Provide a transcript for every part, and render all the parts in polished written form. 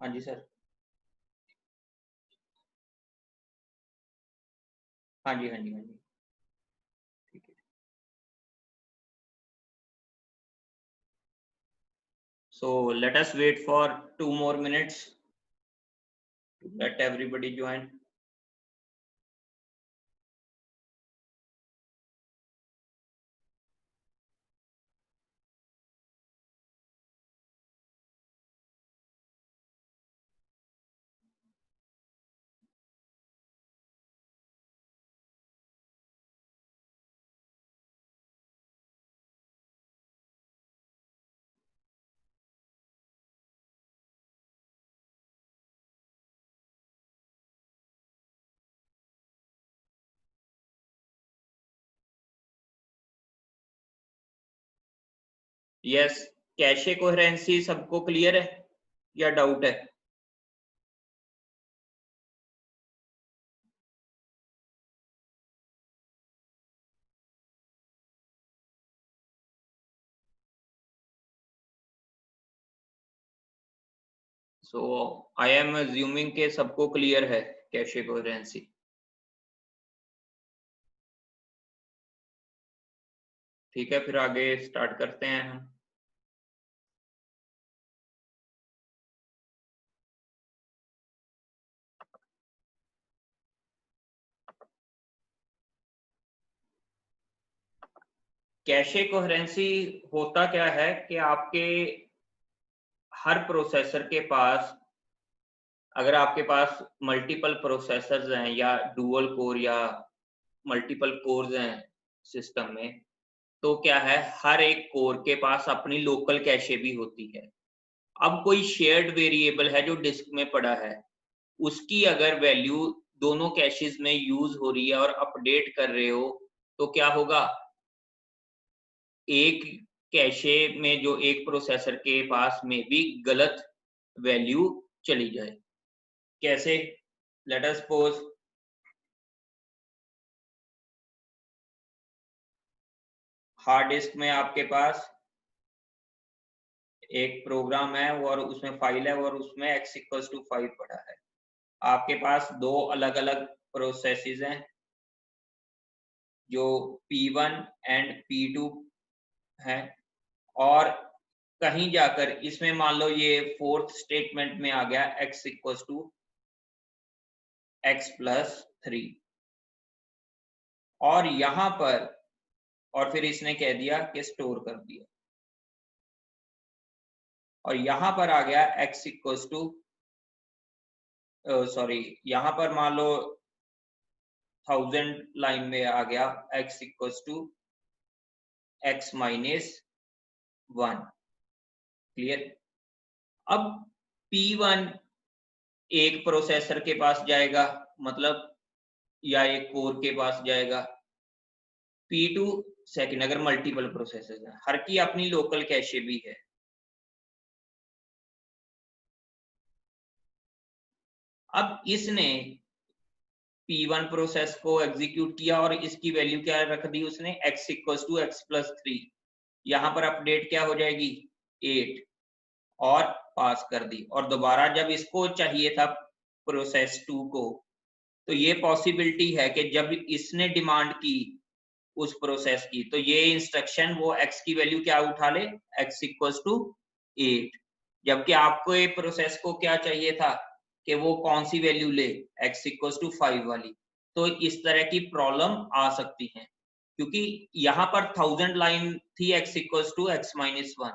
हाँ जी सर। हाँ जी हाँ जी हाँ जी। ठीक है। So let us wait for 2 more minutes to let everybody join. Yes, cache coherency सबको क्लियर है या डाउट है? सो आई एम अज्यूमिंग के सबको क्लियर है कैशे कोहेरेंसी। ठीक है, फिर आगे स्टार्ट करते हैं हम। कैशे कोहेरेंसी होता क्या है कि आपके हर प्रोसेसर के पास, अगर आपके पास मल्टीपल प्रोसेसर्स हैं या डुअल कोर या मल्टीपल कोर्स हैं सिस्टम में, तो क्या है, हर एक कोर के पास अपनी लोकल कैशे भी होती है। अब कोई शेयर्ड वेरिएबल है जो डिस्क में पड़ा है, उसकी अगर वैल्यू दोनों कैशेस में यूज हो रही है और अपडेट कर रहे हो, तो क्या होगा, एक कैशे में जो एक प्रोसेसर के पास में भी गलत वैल्यू चली जाए। कैसे? Let us suppose hard disk में आपके पास एक प्रोग्राम है और उसमें फाइल है और उसमें x=5 पड़ा है। आपके पास दो अलग अलग प्रोसेसेस हैं जो P1 एंड P2 हैं, और कहीं जाकर इसमें मान लो ये फोर्थ स्टेटमेंट में आ गया x=x+3, और यहां पर, और फिर इसने कह दिया कि स्टोर कर दिया, और यहां पर आ गया x इक्वल्स टू, सॉरी, यहां पर मान लो 1000 लाइन में आ गया x equals to x-1। Clear? अब P1 एक प्रोसेसर के पास जाएगा, मतलब या एक कोर के पास जाएगा, P2 सेकंड, अगर मल्टीपल प्रोसेसर है, हर की अपनी लोकल कैशे भी है। अब इसने P1 प्रोसेस को एग्जीक्यूट किया और इसकी वैल्यू क्या रख दी उसने, x=x+3। यहां पर अपडेट क्या हो जाएगी, 8, और पास कर दी। और दोबारा जब इसको चाहिए था प्रोसेस 2 को, तो ये पॉसिबिलिटी है कि जब इसने डिमांड की उस प्रोसेस की, तो ये इंस्ट्रक्शन वो x की वैल्यू क्या उठा ले, x=8। जबकि आपको ये प्रोसेस को क्या चाहिए था कि वो कौन सी वैल्यू ले, x=5 वाली। तो इस तरह की प्रॉब्लम आ सकती है, क्योंकि यहाँ पर 1000 लाइन थी x=x-1,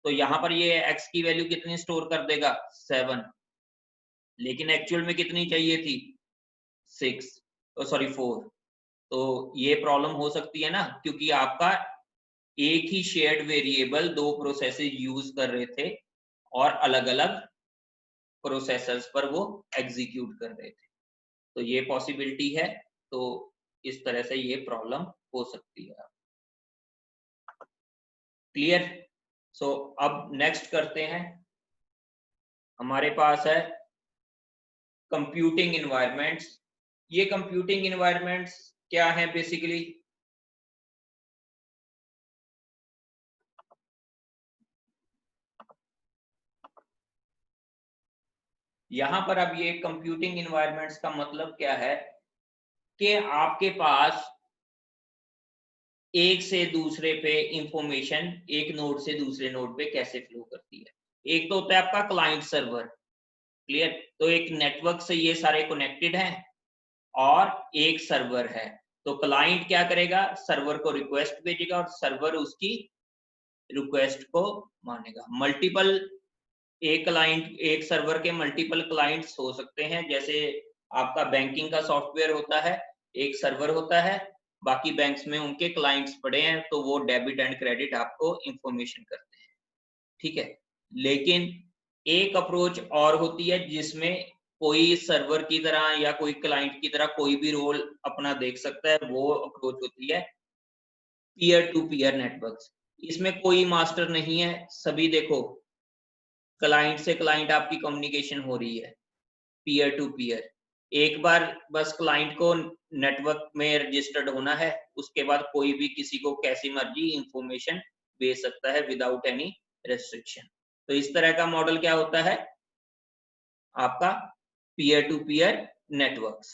तो यहाँ पर ये x की वैल्यू कितनी स्टोर कर देगा, 7, लेकिन एक्चुअल में कितनी चाहिए थी, 6, सॉरी 4। तो ये प्रॉब्लम हो सकती है ना, क्योंकि आपका एक ही शेयर्ड वेरिएबल दो प्रोसेसेस यूज कर रहे थे और अलग अलग प्रोसेसर्स पर वो एग्जीक्यूट कर रहे थे, तो ये पॉसिबिलिटी है। तो इस तरह से ये प्रॉब्लम हो सकती है। क्लियर? सो अब नेक्स्ट करते हैं, हमारे पास है कंप्यूटिंग इन्वायरमेंट्स। ये कंप्यूटिंग इन्वायरमेंट्स क्या है बेसिकली? यहाँ पर अब ये कंप्यूटिंग इन्वायरमेंट्स का मतलब क्या है कि आपके पास एक से दूसरे पे इंफॉर्मेशन एक नोड से दूसरे नोड पे कैसे फ्लो करती है। एक तो होता है आपका क्लाइंट सर्वर, क्लियर। तो एक नेटवर्क से ये सारे कनेक्टेड हैं और एक सर्वर है। तो क्लाइंट क्या करेगा, सर्वर को रिक्वेस्ट भेजेगा और सर्वर उसकी रिक्वेस्ट को मानेगा। मल्टीपल, एक क्लाइंट, एक सर्वर के मल्टीपल क्लाइंट्स हो सकते हैं। जैसे आपका बैंकिंग का सॉफ्टवेयर होता है, एक सर्वर होता है, बाकी बैंक्स में उनके क्लाइंट्स पड़े हैं, तो वो डेबिट एंड क्रेडिट आपको इंफॉर्मेशन करते हैं, ठीक है। लेकिन एक अप्रोच और होती है जिसमें कोई सर्वर की तरह या कोई क्लाइंट की तरह कोई भी रोल अपना देख सकता है, वो अप्रोच होती है पीयर टू पीयर नेटवर्क्स। इसमें कोई मास्टर नहीं है, सभी देखो क्लाइंट से क्लाइंट आपकी कम्युनिकेशन हो रही है पीयर टू पीयर। एक बार बस क्लाइंट को नेटवर्क में रजिस्टर्ड होना है, उसके बाद कोई भी किसी को कैसी मर्जी इंफॉर्मेशन भेज सकता है विदाउट एनी रेस्ट्रिक्शन। तो इस तरह का मॉडल क्या होता है आपका पीयर टू पीयर नेटवर्क्स।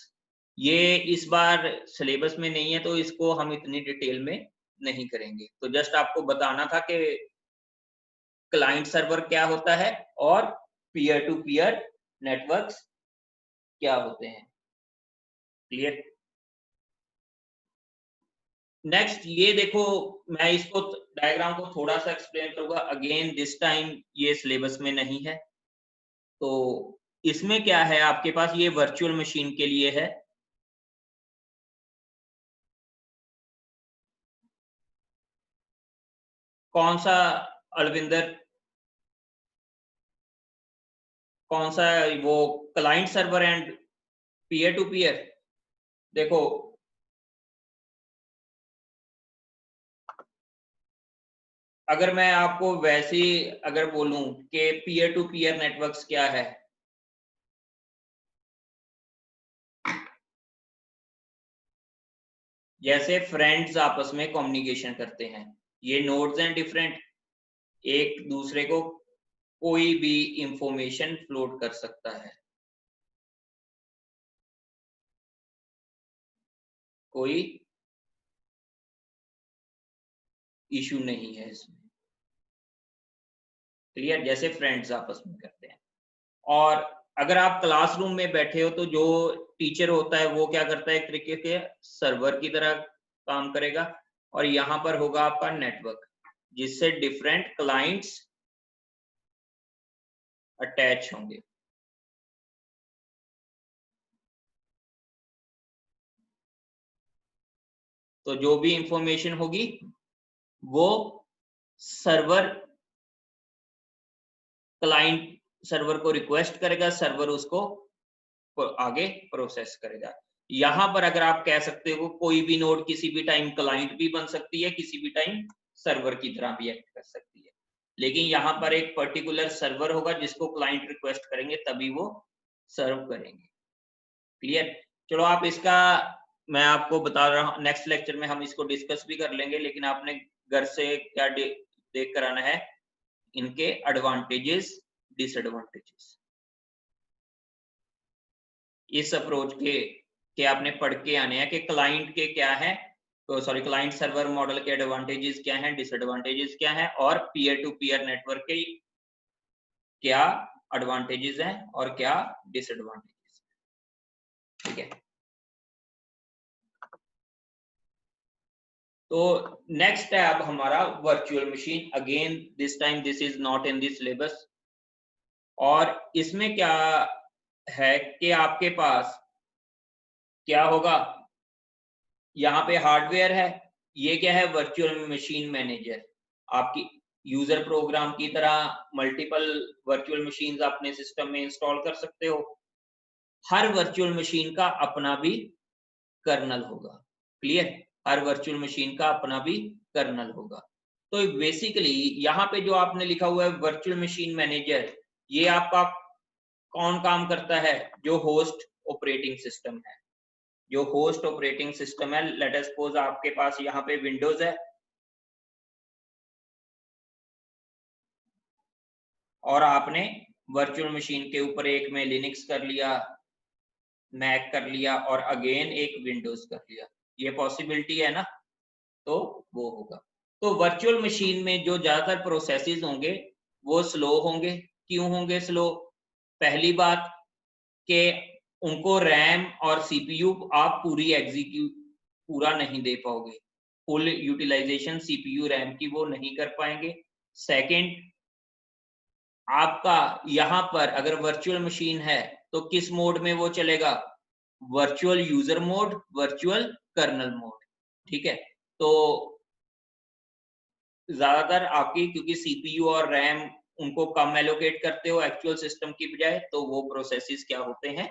ये इस बार सिलेबस में नहीं है तो इसको हम इतनी डिटेल में नहीं करेंगे। तो जस्ट आपको बताना था कि क्लाइंट सर्वर क्या होता है और पीयर टू पीयर नेटवर्क्स क्या होते हैं, क्लियर। नेक्स्ट ये देखो, मैं इसको डायग्राम को थोड़ा सा एक्सप्लेन करूंगा अगेन, दिस टाइम ये सिलेबस में नहीं है। तो इसमें क्या है, आपके पास ये वर्चुअल मशीन के लिए है। कौन सा अलविंदर, कौन सा, वो client server and peer to peer. देखो अगर मैं आपको वैसे ही अगर बोलूं कि पीयर टू पीयर नेटवर्क्स क्या है, जैसे फ्रेंड्स आपस में कम्युनिकेशन करते हैं, ये नोड्स हैं डिफरेंट, एक दूसरे को कोई भी इंफॉर्मेशन फ्लोट कर सकता है, कोई इशू नहीं है इसमें, क्लियर, जैसे फ्रेंड्स आपस में करते हैं। और अगर आप क्लासरूम में बैठे हो तो जो टीचर होता है वो क्या करता है, एक तरीके के सर्वर की तरह काम करेगा, और यहाँ पर होगा आपका नेटवर्क जिससे डिफरेंट क्लाइंट्स अटैच होंगे। तो जो भी इंफॉर्मेशन होगी वो सर्वर क्लाइंट सर्वर को रिक्वेस्ट करेगा, सर्वर उसको आगे प्रोसेस करेगा। यहां पर अगर आप कह सकते हो कोई भी नोड किसी भी टाइम क्लाइंट भी बन सकती है, किसी भी टाइम सर्वर की तरह भी एक्ट कर सकती है, लेकिन यहाँ पर एक पर्टिकुलर सर्वर होगा जिसको क्लाइंट रिक्वेस्ट करेंगे तभी वो सर्व करेंगे, क्लियर। चलो आप इसका, मैं आपको बता रहा हूँ, नेक्स्ट लेक्चर में हम इसको डिस्कस भी कर लेंगे, लेकिन आपने घर से क्या देख कर आना है, इनके एडवांटेजेस डिसएडवांटेजेस, इस अप्रोच के आपने पढ़ के आने हैं कि क्लाइंट के क्या है, तो सॉरी क्लाइंट सर्वर मॉडल के एडवांटेजेस क्या हैं, डिसएडवांटेजेस क्या हैं, और पीयर टू पीयर नेटवर्क के क्या एडवांटेजेस हैं और क्या डिसएडवांटेजेस, ठीक है। तो नेक्स्ट है अब हमारा virtual machine, again this time this is not in this syllabus. और इसमें क्या है कि आपके पास क्या होगा, यहाँ पे हार्डवेयर है, ये क्या है, वर्चुअल मशीन मैनेजर। आपकी यूजर प्रोग्राम की तरह मल्टीपल वर्चुअल मशीन्स अपने सिस्टम में इंस्टॉल कर सकते हो। हर वर्चुअल मशीन का अपना भी कर्नल होगा, क्लियर, हर वर्चुअल मशीन का अपना भी कर्नल होगा। तो बेसिकली यहाँ पे जो आपने लिखा हुआ है वर्चुअल मशीन मैनेजर, ये आपका कौन काम करता है, जो होस्ट ऑपरेटिंग सिस्टम है, जो होस्ट ऑपरेटिंग सिस्टम है। लेट अस सपोज आपके पास यहाँ पे विंडोज है और आपने वर्चुअल मशीन के ऊपर एक में लिनक्स कर लिया, मैक कर लिया और अगेन एक विंडोज कर लिया, ये पॉसिबिलिटी है ना, तो वो होगा। तो वर्चुअल मशीन में जो ज्यादातर प्रोसेसेस होंगे वो स्लो होंगे। क्यों होंगे स्लो? पहली बात कि उनको रैम और सीपीयू आप पूरा नहीं दे पाओगे, फुल यूटिलाइजेशन सीपीयू रैम की वो नहीं कर पाएंगे। सेकंड, आपका यहाँ पर अगर वर्चुअल मशीन है तो किस मोड में वो चलेगा? Virtual user mode, virtual kernel mode, ठीक है। तो ज्यादातर आपकी, क्योंकि सीपीयू और रैम उनको कम एलोकेट करते हो एक्चुअल सिस्टम की बजाय, तो वो प्रोसेसेस क्या होते हैं,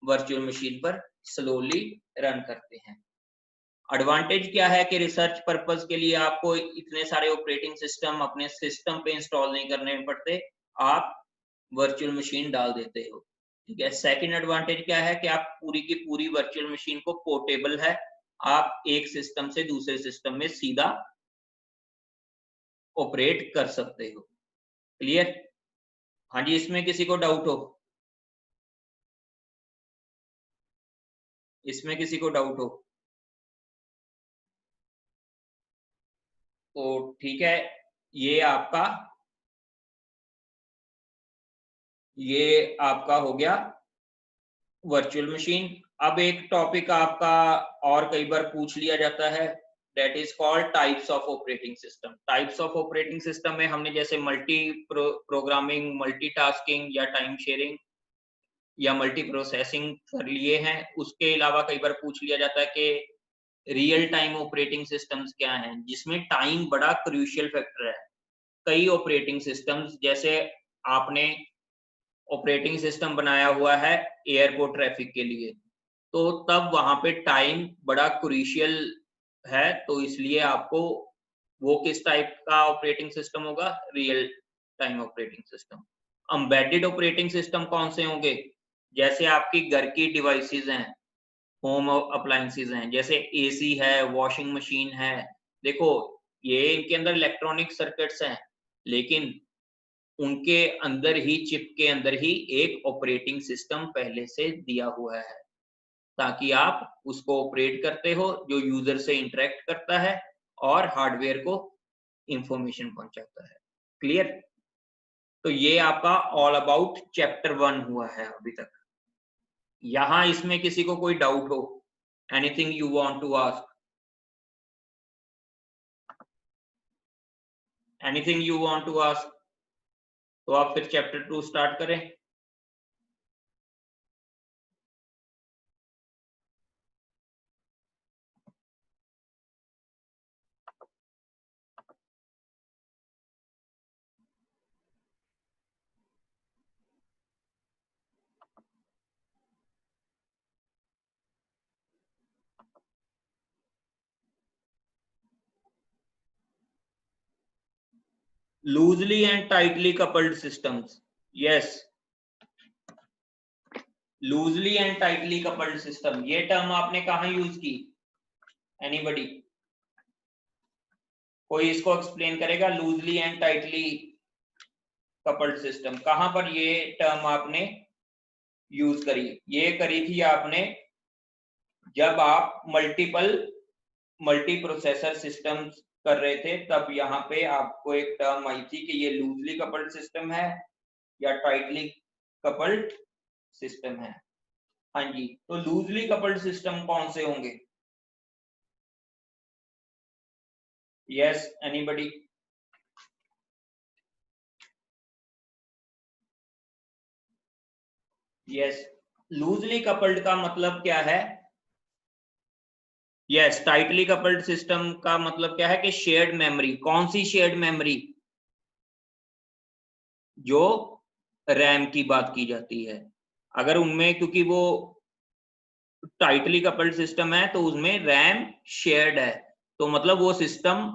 वर्चुअल मशीन पर स्लोली रन करते हैं। एडवांटेज क्या है कि रिसर्च पर्पस के लिए आपको इतने सारे ऑपरेटिंग सिस्टम अपने सिस्टम पे इंस्टॉल नहीं करने पड़ते, आप वर्चुअल मशीन डाल देते हो, ठीक है। सेकंड एडवांटेज क्या है कि आप पूरी की पूरी वर्चुअल मशीन को पोर्टेबल है, आप एक सिस्टम से दूसरे सिस्टम में सीधा ऑपरेट कर सकते हो। क्लियर? हाँ जी, इसमें किसी को डाउट हो? इसमें किसी को डाउट हो तो ठीक है। ये आपका हो गया वर्चुअल मशीन। अब एक टॉपिक आपका और कई बार पूछ लिया जाता है, that is called types of operating system. Types of operating system में हमने जैसे मल्टी प्रोग्रामिंग, मल्टीटास्किंग या टाइम शेयरिंग या मल्टी प्रोसेसिंग कर लिए हैं। उसके अलावा कई बार पूछ लिया जाता है कि रियल टाइम ऑपरेटिंग सिस्टम्स क्या हैं, जिसमें टाइम बड़ा क्रूशियल फैक्टर है। कई ऑपरेटिंग सिस्टम्स, जैसे आपने ऑपरेटिंग सिस्टम बनाया हुआ है एयरपोर्ट ट्रैफिक के लिए, तो तब वहां पे टाइम बड़ा क्रूशियल है, तो इसलिए आपको वो किस टाइप का ऑपरेटिंग सिस्टम होगा? Real time operating system. Embedded operating system कौन से होंगे? जैसे आपकी घर की डिवाइसेस हैं, होम अप्लायंसेस हैं, जैसे एसी है, वॉशिंग मशीन है। देखो, ये इनके अंदर इलेक्ट्रॉनिक सर्किट्स हैं, लेकिन उनके अंदर ही, चिप के अंदर ही एक ऑपरेटिंग सिस्टम पहले से दिया हुआ है, ताकि आप उसको ऑपरेट करते हो, जो यूजर से इंटरेक्ट करता है और हार्डवेयर को इंफॉर्मेशन पहुंचाता है। क्लियर? तो ये आपका ऑल अबाउट चैप्टर 1 हुआ है अभी तक। यहां इसमें किसी को कोई डाउट हो, anything you want to ask, anything you want to ask, तो आप फिर चैप्टर 2 स्टार्ट करें। Loosely and tightly coupled systems, yes, loosely and tightly coupled system, ये टर्म आपने कहां यूज की? एनीबडी? कोई इसको एक्सप्लेन करेगा? Loosely and tightly coupled system कहां पर ये टर्म आपने यूज करी? ये करी थी आपने जब आप मल्टी प्रोसेसर सिस्टम्स कर रहे थे, तब यहाँ पे आपको एक टर्म आई थी कि ये लूजली कपल्ड सिस्टम है या टाइटली कपल्ड सिस्टम है। हाँ जी, तो लूजली कपल्ड सिस्टम कौन से होंगे? Yes, anybody? Yes, loosely coupled का मतलब क्या है? यस, टाइटली कपल्ड सिस्टम का मतलब क्या है कि शेयर्ड मेमोरी। कौन सी शेयर्ड मेमोरी? जो रैम की बात की जाती है। अगर उनमें, क्योंकि वो टाइटली कपल्ड सिस्टम है, तो उसमें रैम शेयर्ड है, तो मतलब वो सिस्टम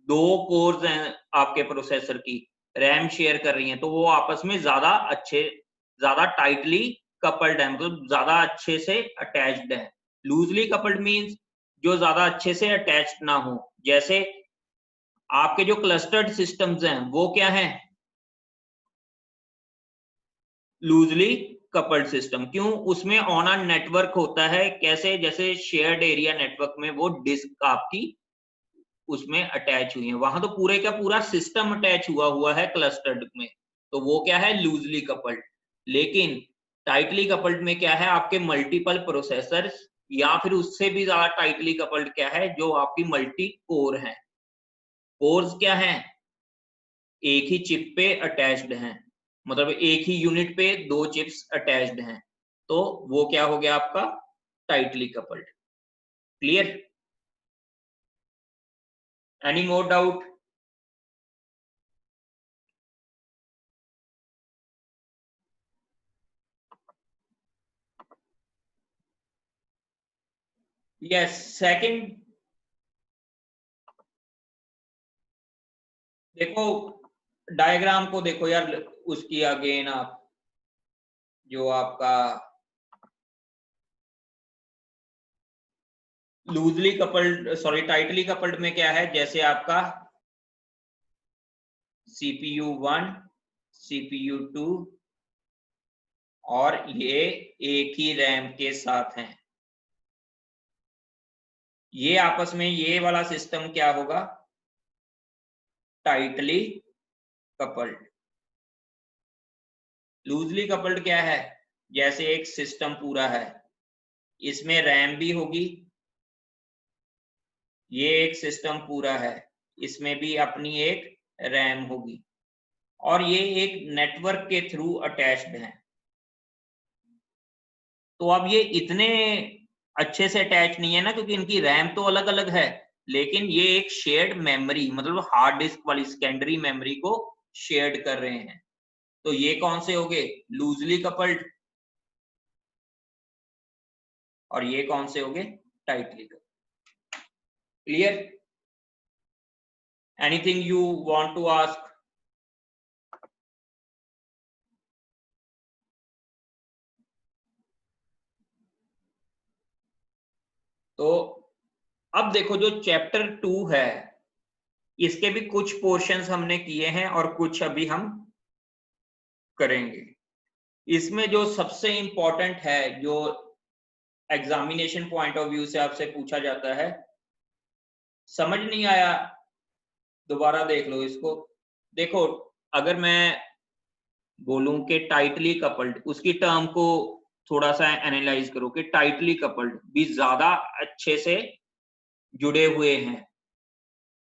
दो कोर्स हैं आपके प्रोसेसर की, रैम शेयर कर रही हैं, तो वो आपस में ज्यादा टाइटली कपल्ड है, मतलब ज्यादा अच्छे से अटैच्ड है। लूजली कपल्ड मींस जो ज्यादा अच्छे से अटैच्ड ना हो। जैसे आपके जो क्लस्टर्ड सिस्टम्स हैं वो क्या हैं? Loosely coupled system. क्यों? उसमें ऑन अ नेटवर्क होता है। कैसे? जैसे शेयर्ड एरिया नेटवर्क में वो डिस्क आपकी उसमें अटैच हुई है, वहां तो पूरे का पूरा सिस्टम अटैच हुआ है क्लस्टर्ड में, तो वो क्या है? Loosely coupled. लेकिन टाइटली कपल्ड में क्या है? आपके मल्टीपल प्रोसेसर्स, या फिर उससे भी ज्यादा टाइटली कपल्ड क्या है? जो आपकी मल्टी कोर है। कोर्स क्या है? एक ही चिप पे अटैच्ड हैं, मतलब एक ही यूनिट पे दो चिप्स अटैच्ड हैं, तो वो क्या हो गया आपका? Tightly coupled. Clear? Any more doubt? Yes. Second, देखो डायग्राम को देखो यार, उसकी अगेन आप, जो आपका loosely coupled, sorry tightly coupled में क्या है? जैसे आपका CPU 1, CPU 2 और ये एक ही रैम के साथ हैं, ये आपस में ये वाला सिस्टम क्या होगा? Tightly coupled. लूजली कपल्ड क्या है? जैसे एक सिस्टम पूरा है, इसमें रैम भी होगी, ये एक सिस्टम पूरा है, इसमें भी अपनी एक रैम होगी, और ये एक नेटवर्क के थ्रू अटैच्ड है। तो अब ये इतने अच्छे से अटैच नहीं है ना, क्योंकि इनकी रैम तो अलग अलग है, लेकिन ये एक शेयर्ड मेमोरी, मतलब हार्ड डिस्क वाली सेकेंडरी मेमोरी को शेयर्ड कर रहे हैं। तो ये कौन से हो गए? Loosely coupled. और ये कौन से हो गए? Tightly coupled. Clear? Anything you want to ask? तो अब देखो, जो चैप्टर 2 है, इसके भी कुछ पोर्शंस हमने किए हैं और कुछ अभी हम करेंगे। इसमें जो सबसे इंपॉर्टेंट है, जो एग्जामिनेशन पॉइंट ऑफ व्यू से आपसे पूछा जाता है, समझ नहीं आया दोबारा देख लो इसको। देखो, अगर मैं बोलूं कि टाइटली कपल्ड, उसकी टर्म को थोड़ा सा एनालाइज करो कि टाइटली कपल्ड भी ज्यादा अच्छे से जुड़े हुए हैं।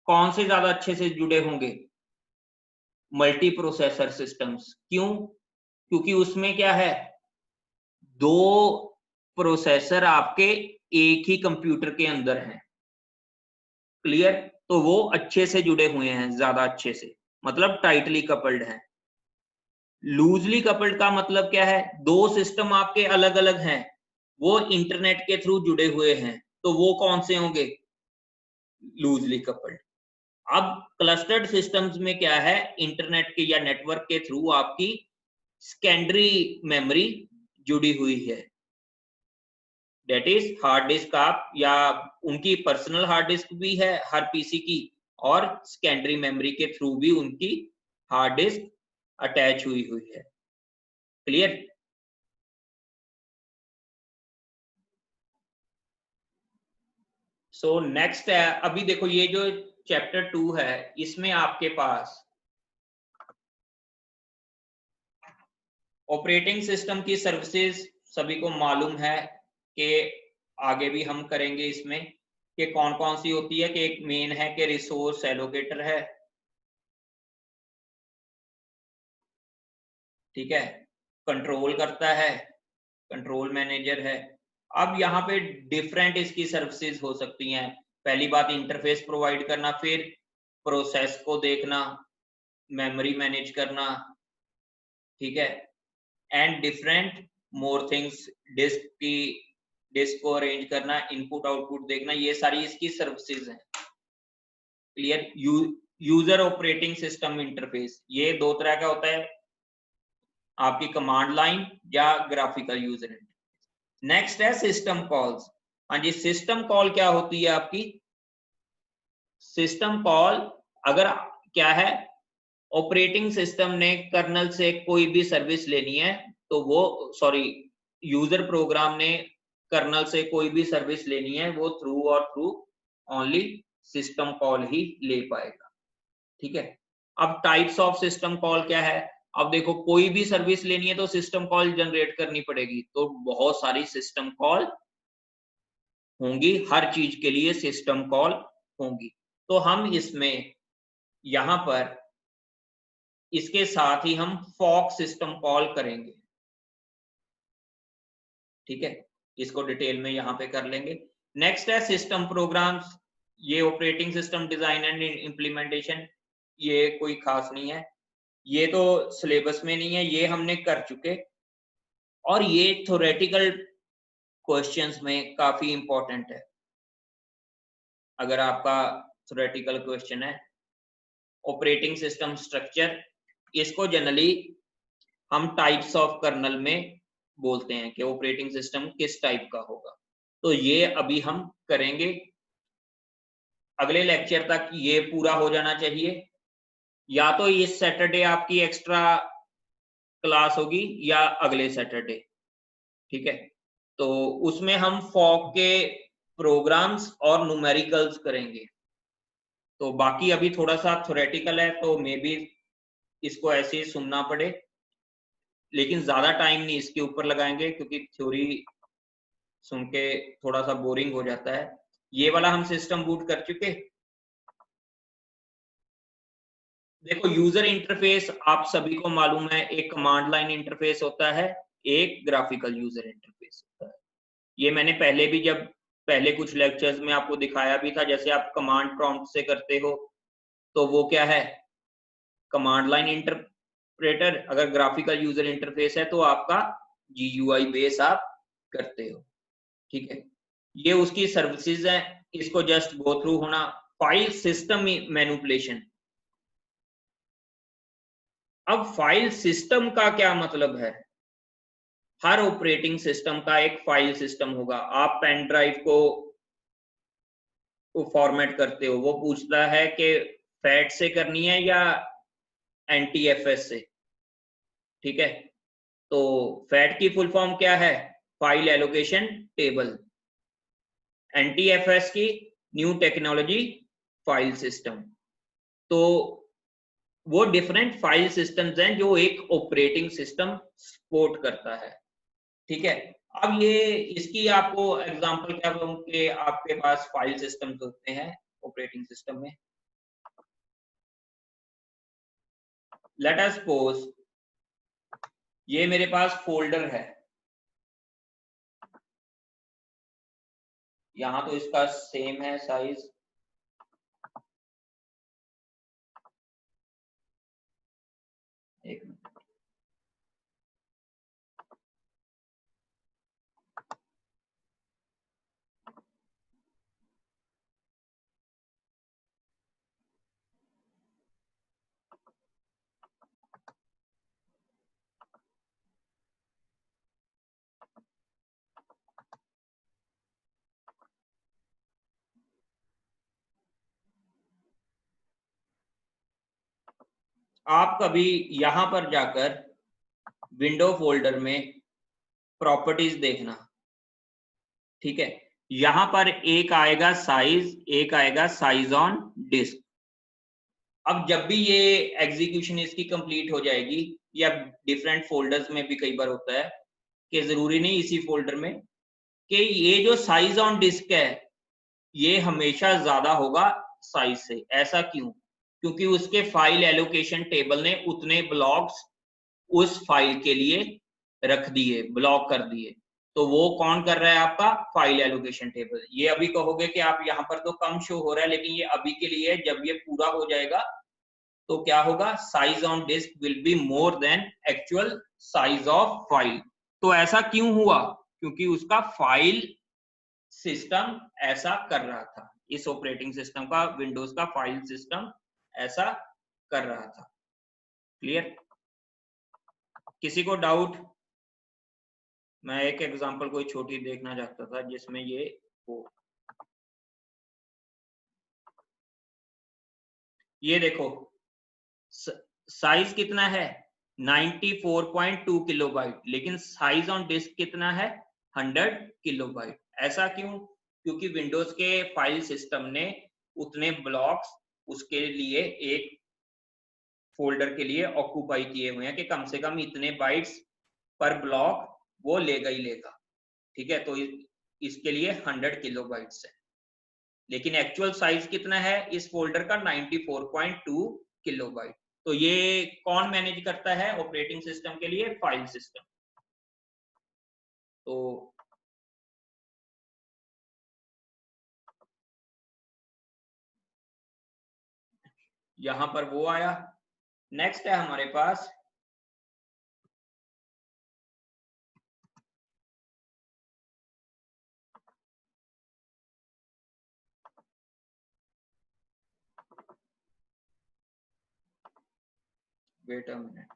कौन से ज्यादा अच्छे से जुड़े होंगे? Multi processor systems. क्यों? क्योंकि उसमें क्या है? दो प्रोसेसर आपके एक ही कंप्यूटर के अंदर हैं। क्लियर? तो वो अच्छे से जुड़े हुए हैं, ज्यादा अच्छे से, मतलब टाइटली कपल्ड है। लूजली कपल्ड का मतलब क्या है? दो सिस्टम आपके अलग अलग हैं, वो इंटरनेट के थ्रू जुड़े हुए हैं, तो वो कौन से होंगे? Loosely coupled. अब क्लस्टर्ड सिस्टम्स में क्या है? इंटरनेट के या नेटवर्क के थ्रू आपकी सेकेंडरी मेमोरी जुड़ी हुई है, डेट इज हार्ड डिस्क। आप या उनकी पर्सनल हार्ड डिस्क भी है हर पीसी की, और सेकेंडरी मेमोरी के थ्रू भी उनकी हार्ड डिस्क अटैच हुई हुई है। क्लियर? सो नेक्स्ट है, अभी देखो ये जो चैप्टर 2 है, इसमें आपके पास ऑपरेटिंग सिस्टम की सर्विसेज सभी को मालूम है कि आगे भी हम करेंगे इसमें, कि कौन कौन सी होती है। कि एक मेन है कि रिसोर्स एलोकेटर है, ठीक है, कंट्रोल करता है, कंट्रोल मैनेजर है। अब यहाँ पे डिफरेंट इसकी सर्विसेज हो सकती हैं। पहली बात, इंटरफेस प्रोवाइड करना, फिर प्रोसेस को देखना, मेमोरी मैनेज करना, ठीक है, and different more things, disk को अरेंज करना, इनपुट आउटपुट देखना, ये सारी इसकी सर्विसेज हैं। Clear? User operating system interface, ये दो तरह का होता है, आपकी कमांड लाइन या ग्राफिकल यूजर इंटरफेस। नेक्स्ट है सिस्टम कॉल्स। हाँ जी, सिस्टम कॉल क्या होती है आपकी? सिस्टम कॉल, अगर क्या है, ऑपरेटिंग सिस्टम ने कर्नल से कोई भी सर्विस लेनी है, तो वो सॉरी यूजर प्रोग्राम ने कर्नल से कोई भी सर्विस लेनी है वो थ्रू और थ्रू ओनली सिस्टम कॉल ही ले पाएगा। ठीक है, अब टाइप्स ऑफ सिस्टम कॉल क्या है? अब देखो कोई भी सर्विस लेनी है तो सिस्टम कॉल जनरेट करनी पड़ेगी, तो बहुत सारी सिस्टम कॉल होंगी, हर चीज के लिए सिस्टम कॉल होंगी। तो हम इसमें यहां पर इसके साथ ही हम फॉक सिस्टम कॉल करेंगे। ठीक है, इसको डिटेल में यहां पे कर लेंगे। नेक्स्ट है सिस्टम प्रोग्राम्स। ये operating system design and implementation, ये कोई खास नहीं है, ये तो सिलेबस में नहीं है, ये हमने कर चुके, और ये थ्योरेटिकल क्वेश्चंस में काफी इंपॉर्टेंट है। अगर आपका थ्योरेटिकल क्वेश्चन है ऑपरेटिंग सिस्टम स्ट्रक्चर, इसको जनरली हम टाइप्स ऑफ कर्नल में बोलते हैं कि ऑपरेटिंग सिस्टम किस टाइप का होगा, तो ये अभी हम करेंगे। अगले लेक्चर तक ये पूरा हो जाना चाहिए, या तो इस सैटरडे आपकी एक्स्ट्रा क्लास होगी या अगले सैटरडे। ठीक है, तो उसमें हम फॉक के प्रोग्राम्स और न्यूमेरिकल्स करेंगे। तो बाकी अभी थोड़ा सा थ्योरेटिकल है, तो मे बी इसको ऐसे ही सुनना पड़े, लेकिन ज्यादा टाइम नहीं इसके ऊपर लगाएंगे क्योंकि थ्योरी सुन के थोड़ा सा बोरिंग हो जाता है। ये वाला हम सिस्टम बूट कर चुके। देखो यूजर इंटरफेस आप सभी को मालूम है, एक कमांड लाइन इंटरफेस होता है, एक ग्राफिकल यूजर इंटरफेस होता है। ये मैंने पहले भी जब पहले कुछ लेक्चर्स में आपको दिखाया भी था, जैसे आप कमांड प्रॉम्प्ट से करते हो तो वो क्या है, कमांड लाइन इंटरप्रेटर। अगर ग्राफिकल यूजर इंटरफेस है तो आपका GUI बेस आप करते हो। ठीक है, ये उसकी सर्विसेज है, इसको जस्ट गो थ्रू होना। File system manipulation. अब फाइल सिस्टम का क्या मतलब है? हर ऑपरेटिंग सिस्टम का एक फाइल सिस्टम होगा। आप पेन ड्राइव को फॉर्मेट करते हो, वो पूछता है कि फैट से करनी है या NTFS से। ठीक है, तो फैट की फुल फॉर्म क्या है? File allocation table. NTFS की न्यू टेक्नोलॉजी फाइल सिस्टम। तो वो डिफरेंट फाइल सिस्टम्स हैं जो एक ऑपरेटिंग सिस्टम सपोर्ट करता है। ठीक है, अब ये इसकी आपको एग्जांपल क्या दूं कि आपके पास फाइल सिस्टम होते हैं ऑपरेटिंग सिस्टम में। लेट अस सपोज ये मेरे पास फोल्डर है, यहां तो इसका सेम है साइज। एक मिनट, आप कभी यहां पर जाकर विंडो फोल्डर में प्रॉपर्टीज देखना। ठीक है, यहां पर एक आएगा साइज, एक आएगा साइज ऑन डिस्क। अब जब भी ये एग्जीक्यूशन इसकी कंप्लीट हो जाएगी, या डिफरेंट फोल्डर्स में भी कई बार होता है कि जरूरी नहीं इसी फोल्डर में, कि ये जो साइज ऑन डिस्क है ये हमेशा ज्यादा होगा साइज से। ऐसा क्यों? क्योंकि उसके फाइल एलोकेशन टेबल ने उतने ब्लॉक्स उस फाइल के लिए रख दिए, ब्लॉक कर दिए। तो वो कौन कर रहा है? आपका फाइल एलोकेशन टेबल। ये अभी कहोगे कि आप यहाँ पर तो कम शो हो रहा है, लेकिन ये अभी के लिए, जब ये पूरा हो जाएगा तो क्या होगा, size on disk will be more than actual size of file. तो ऐसा क्यों हुआ? क्योंकि उसका फाइल सिस्टम ऐसा कर रहा था, इस ऑपरेटिंग सिस्टम का, विंडोज का फाइल सिस्टम ऐसा कर रहा था। क्लियर? किसी को डाउट? मैं एक एग्जांपल कोई छोटी देखना चाहता था जिसमें ये हो। ये देखो साइज कितना है, 94.2 किलोबाइट, लेकिन साइज ऑन डिस्क कितना है 100 किलोबाइट। ऐसा क्यों? क्योंकि विंडोज के फाइल सिस्टम ने उतने ब्लॉक्स उसके लिए एक फोल्डर के लिए ऑक्यूपाई किए हुए हैं कि कम से कम इतने बाइट्स पर ब्लॉक वो लेगा ही लेगा, ठीक है। तो इसके लिए 100 किलोबाइट्स है, लेकिन एक्चुअल साइज कितना है इस फोल्डर का 94.2 किलोबाइट। तो ये कौन मैनेज करता है ऑपरेटिंग सिस्टम के लिए? File system. तो यहां पर वो आया। नेक्स्ट है हमारे पास वेट अ मिनट,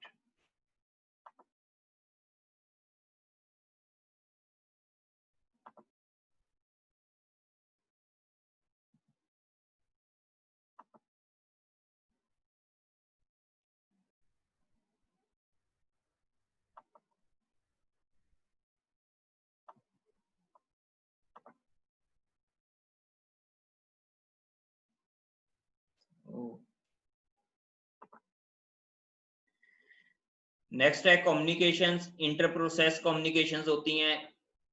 नेक्स्ट है कम्युनिकेशंस। इंटर प्रोसेस कम्युनिकेशंस होती हैं,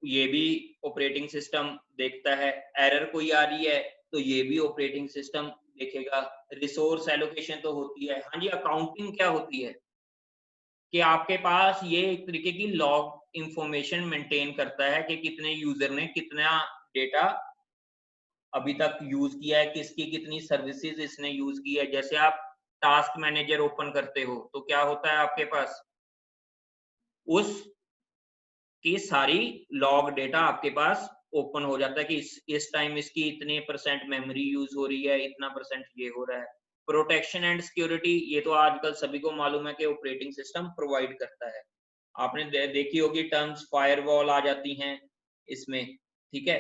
ये भी ऑपरेटिंग सिस्टम देखता है। एरर कोई आ रही है तो ये भी ऑपरेटिंग सिस्टम देखेगा। रिसोर्स एलोकेशन तो होती है। हाँ जी, अकाउंटिंग क्या होती है कि आपके पास ये एक तरीके की लॉग इंफॉर्मेशन मेंटेन करता है कि कितने यूजर ने कितना डेटा अभी तक यूज किया है, किसकी कितनी सर्विसेज इसने यूज की है। जैसे आप टास्क मैनेजर ओपन करते हो तो क्या होता है आपके पास, उस की सारी लॉग डेटा आपके पास ओपन हो जाता है कि इस टाइम इसकी इतने % मेमोरी यूज हो रही है, इतना % ये हो रहा है। प्रोटेक्शन एंड सिक्योरिटी, ये तो आजकल सभी को मालूम है कि ऑपरेटिंग सिस्टम प्रोवाइड करता है। आपने देखी होगी टर्म्स, फायरवॉल आ जाती हैं इसमें, ठीक है।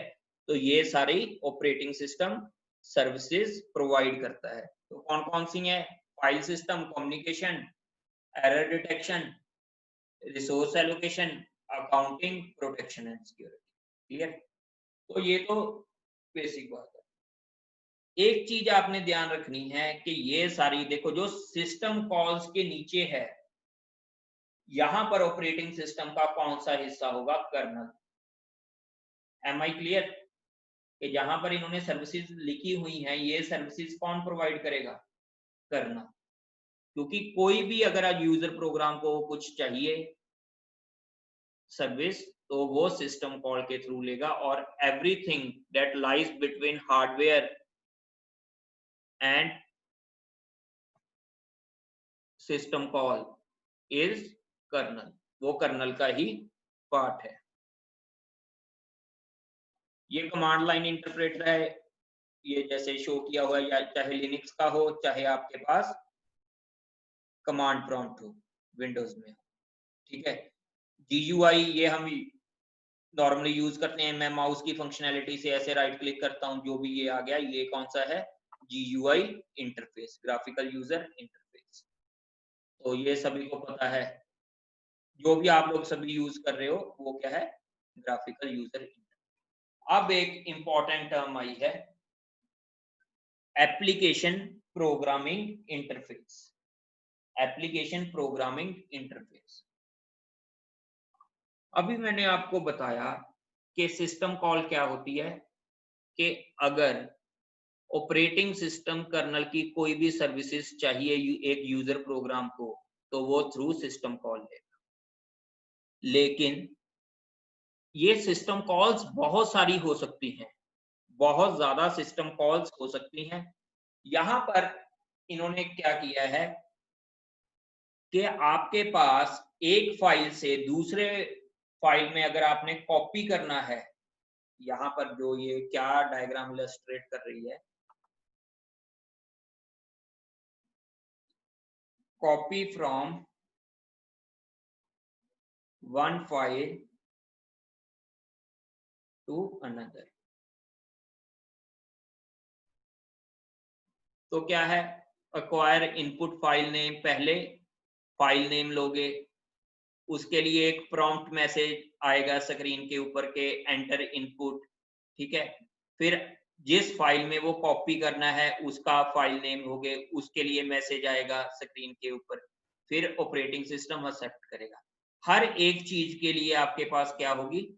तो ये सारी ऑपरेटिंग सिस्टम सर्विसेज प्रोवाइड करता है। तो कौन कौन सी है? File system, communication, error detection, resource allocation, accounting, protection and security. Clear? तो ये तो बेसिक बात है। एक चीज आपने ध्यान रखनी है कि ये सारी देखो जो सिस्टम कॉल्स के नीचे है, यहां पर ऑपरेटिंग सिस्टम का कौन सा हिस्सा होगा? कर्नल। Am I clear? कि जहां पर इन्होंने सर्विसेज लिखी हुई हैं, ये सर्विसेज कौन प्रोवाइड करेगा? कर्नल। क्योंकि कोई भी अगर आज यूजर प्रोग्राम को कुछ चाहिए सर्विस, तो वो सिस्टम कॉल के थ्रू लेगा। और everything that lies between hardware and system call is kernel, वो कर्नल का ही पार्ट है। ये कमांड लाइन इंटरप्रेटर है, ये जैसे शो किया हुआ है, या चाहे लिनक्स का हो चाहे आपके पास कमांड प्रॉम्प्ट हो विंडोज में, ठीक है। GUI ये हम नॉर्मली यूज करते हैं। मैं माउस की फंक्शनैलिटी से ऐसे राइट क्लिक करता हूं, जो भी ये आ गया, ये कौन सा है? GUI interface, graphical user interface. तो ये सभी को पता है, जो भी आप लोग सभी यूज कर रहे हो वो क्या है? Graphical user interface. अब एक इंपॉर्टेंट टर्म आई है, application programming interface. Application programming interface, अभी मैंने आपको बताया कि सिस्टम कॉल क्या होती है, कि अगर ऑपरेटिंग सिस्टम कर्नल की कोई भी सर्विसेज चाहिए एक यूजर प्रोग्राम को, तो वो थ्रू सिस्टम कॉल लेगा। लेकिन ये सिस्टम कॉल्स बहुत सारी हो सकती हैं, बहुत ज्यादा सिस्टम कॉल्स हो सकती हैं। यहां पर इन्होंने क्या किया है कि आपके पास एक फाइल से दूसरे फाइल में अगर आपने कॉपी करना है, यहां पर जो ये क्या डायग्राम इलस्ट्रेट कर रही है, copy from one file to another. तो क्या है? एक्वायर इनपुट फाइल नेम पहले, फाइल नेम लोगे, उसके लिए एक प्रॉम्प्ट मैसेज आएगा स्क्रीन के ऊपर के एंटर इनपुट, ठीक है। फिर जिस फाइल में वो कॉपी करना है उसका फाइल नेम होगे, उसके लिए मैसेज आएगा स्क्रीन के ऊपर, फिर ऑपरेटिंग सिस्टम एक्सेप्ट करेगा। हर एक चीज के लिए आपके पास क्या होगी,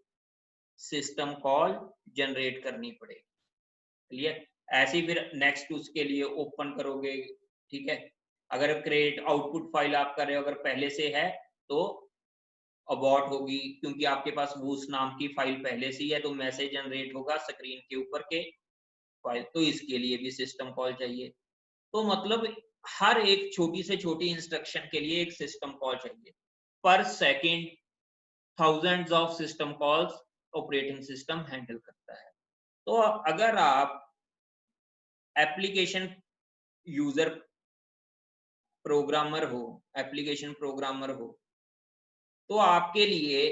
सिस्टम कॉल जनरेट करनी पड़ेगी, क्लियर। ऐसे ही फिर नेक्स्ट उसके लिए ओपन करोगे, ठीक है। अगर क्रिएट आउटपुट फाइल आप कर रहे हो, अगर पहले से है तो अबॉर्ट होगी, क्योंकि आपके पास वो उस नाम की फाइल पहले से ही है, तो मैसेज जनरेट होगा स्क्रीन के ऊपर के फाइल, तो इसके लिए भी सिस्टम कॉल चाहिए। तो मतलब हर एक छोटी से छोटी इंस्ट्रक्शन के लिए एक सिस्टम कॉल चाहिए। पर second thousands of system calls operating system handle करता है। तो अगर आप एप्लीकेशन यूजर प्रोग्रामर हो, एप्लीकेशन प्रोग्रामर हो, तो आपके लिए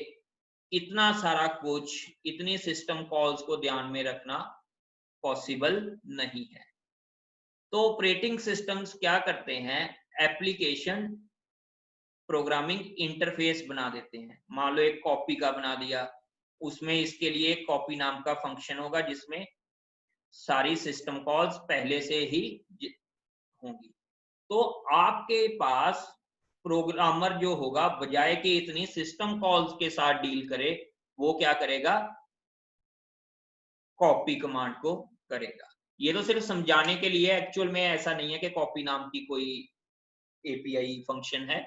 इतना सारा कुछ, इतनी सिस्टम कॉल्स को ध्यान में रखना पॉसिबल नहीं है। तो ऑपरेटिंग सिस्टम्स क्या करते हैं, एप्लीकेशन प्रोग्रामिंग इंटरफेस बना देते हैं। मान लो एक कॉपी का बना दिया, उसमें इसके लिए कॉपी नाम का फंक्शन होगा जिसमें सारी सिस्टम कॉल्स पहले से ही होंगी। तो आपके पास प्रोग्रामर जो होगा, बजाय कि इतनी सिस्टम कॉल्स के साथ डील करे, वो क्या करेगा, कॉपी कमांड को करेगा। ये तो सिर्फ समझाने के लिए, एक्चुअल में ऐसा नहीं है कि कॉपी नाम की कोई एपीआई फंक्शन है।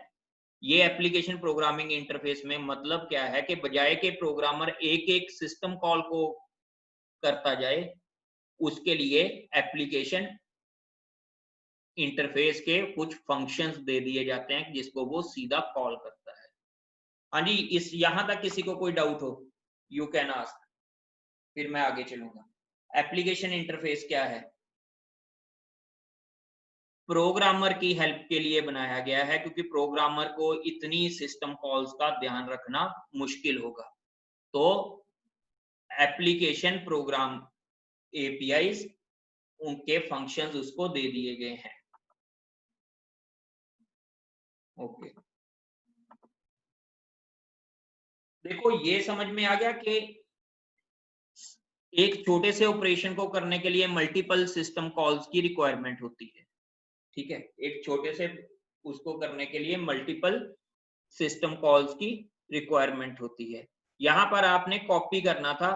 ये एप्लीकेशन प्रोग्रामिंग इंटरफेस में मतलब क्या है कि बजाय के प्रोग्रामर एक एक सिस्टम कॉल को करता जाए, उसके लिए एप्लीकेशन इंटरफेस के कुछ फंक्शंस दे दिए जाते हैं जिसको वो सीधा कॉल करता है। हाँ जी, इस यहां तक किसी को कोई डाउट हो, यू कैन आस्क, फिर मैं आगे चलूंगा। एप्लीकेशन इंटरफेस क्या है, प्रोग्रामर की हेल्प के लिए बनाया गया है, क्योंकि प्रोग्रामर को इतनी सिस्टम कॉल्स का ध्यान रखना मुश्किल होगा। तो एप्लीकेशन प्रोग्राम एपीआईज, उनके फंक्शंस उसको दे दिए गए हैं। ओके, देखो ये समझ में आ गया कि एक छोटे से ऑपरेशन को करने के लिए मल्टीपल सिस्टम कॉल्स की रिक्वायरमेंट होती है, ठीक है। एक छोटे से उसको करने के लिए मल्टीपल सिस्टम कॉल्स की रिक्वायरमेंट होती है। यहां पर आपने कॉपी करना था,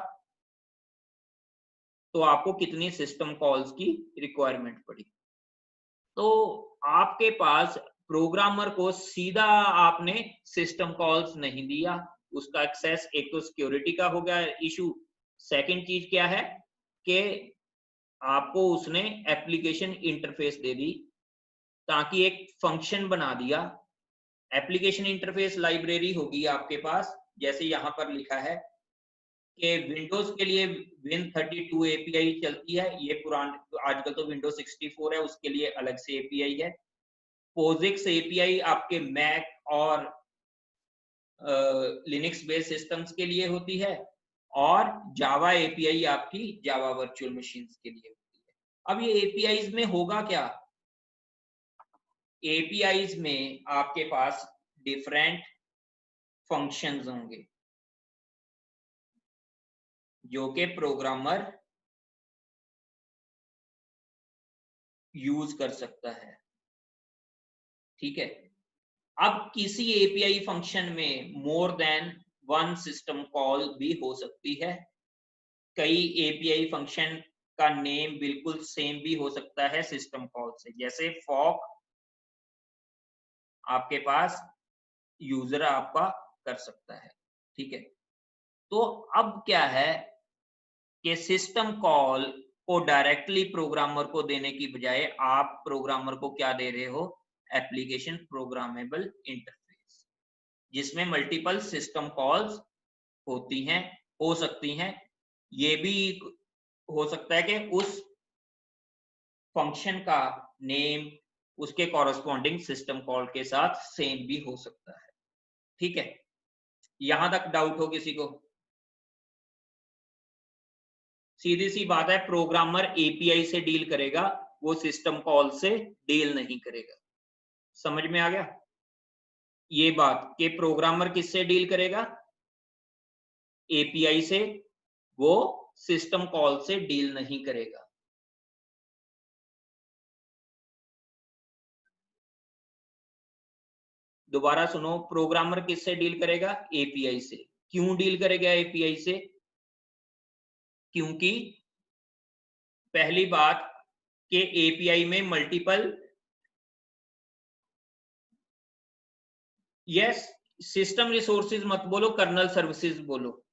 तो आपको कितनी सिस्टम कॉल्स की रिक्वायरमेंट पड़ी। तो आपके पास प्रोग्रामर को सीधा आपने सिस्टम कॉल्स नहीं दिया, उसका एक्सेस एक तो सिक्योरिटी का हो गया इशू। सेकंड चीज क्या है कि आपको उसने एप्लीकेशन इंटरफेस दे दी, ताकि एक फंक्शन बना दिया। एप्लीकेशन इंटरफेस लाइब्रेरी होगी आपके पास, जैसे यहां पर लिखा है कि विंडोज के लिए Win32 एपीआई चलती है, ये पुराने, आजकल तो विंडोज 64 है, उसके लिए अलग से एपीआई है। पोजिक्स एपीआई आपके मैक और लिनक्स बेस्ड सिस्टम्स के लिए होती है, और जावा एपीआई आपकी जावा वर्चुअल मशीन्स के लिए होती है। अब ये एपीआईज में होगा क्या, एपीआईज में आपके पास डिफरेंट फंक्शंस होंगे जो कि प्रोग्रामर यूज कर सकता है, ठीक है। अब किसी एपीआई फंक्शन में more than one system call भी हो सकती है। कई एपीआई फंक्शन का नेम बिल्कुल सेम भी हो सकता है सिस्टम कॉल से, जैसे फॉक आपके पास यूजर आपका कर सकता है, ठीक है। तो अब क्या है कि सिस्टम कॉल को डायरेक्टली प्रोग्रामर को देने की बजाय आप प्रोग्रामर को क्या दे रहे हो, एप्लीकेशन प्रोग्रामेबल इंटरफेस, जिसमें मल्टीपल सिस्टम कॉल्स होती हैं, हो सकती हैं। ये भी हो सकता है कि उस फंक्शन का नेम उसके कॉरस्पॉन्डिंग सिस्टम कॉल के साथ सेम भी हो सकता है, ठीक है। यहां तक डाउट हो किसी को? सीधी सी बात है, प्रोग्रामर एपीआई से डील करेगा, वो सिस्टम कॉल से डील नहीं करेगा। समझ में आ गया? ये बात कि प्रोग्रामर किससे डील करेगा, एपीआई से, वो सिस्टम कॉल से डील नहीं करेगा। दोबारा सुनो, प्रोग्रामर किससे डील करेगा, एपीआई से। क्यों डील करेगा एपीआई से, क्योंकि पहली बात कि एपीआई में मल्टीपल, यस, सिस्टम रिसोर्सेज मत बोलो, कर्नल सर्विसेज बोलो।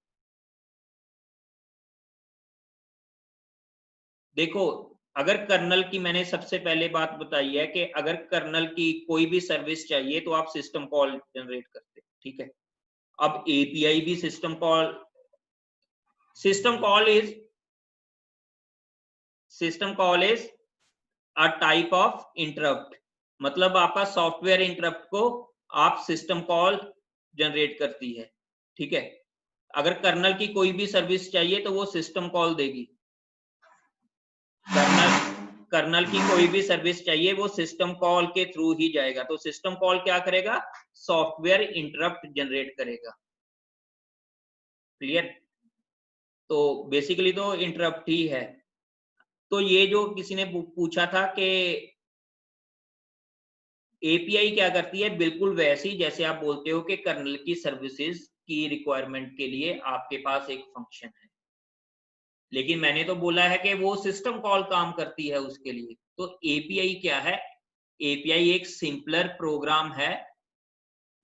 देखो, अगर कर्नल की, मैंने सबसे पहले बात बताई है कि अगर कर्नल की कोई भी सर्विस चाहिए तो आप सिस्टम कॉल जनरेट करते, ठीक है। अब एपीआई भी system call is a type of interrupt, मतलब आपका सॉफ्टवेयर इंटरप्ट को आप सिस्टम कॉल जनरेट करती है, ठीक है। अगर कर्नल की कोई भी सर्विस चाहिए तो वो सिस्टम कॉल देगी। कर्नल की कोई भी सर्विस चाहिए वो सिस्टम कॉल के थ्रू ही जाएगा। तो सिस्टम कॉल क्या करेगा, सॉफ्टवेयर इंटरप्ट जनरेट करेगा। क्लियर? तो बेसिकली तो इंटरप्ट ही है। तो ये जो किसी ने पूछा था कि एपीआई क्या करती है, बिल्कुल वैसी जैसे आप बोलते हो कि कर्नल की सर्विसेज की रिक्वायरमेंट के लिए आपके पास एक फंक्शन है, लेकिन मैंने तो बोला है कि वो सिस्टम कॉल काम करती है उसके लिए। तो एपीआई क्या है, एपीआई एक सिंपलर प्रोग्राम है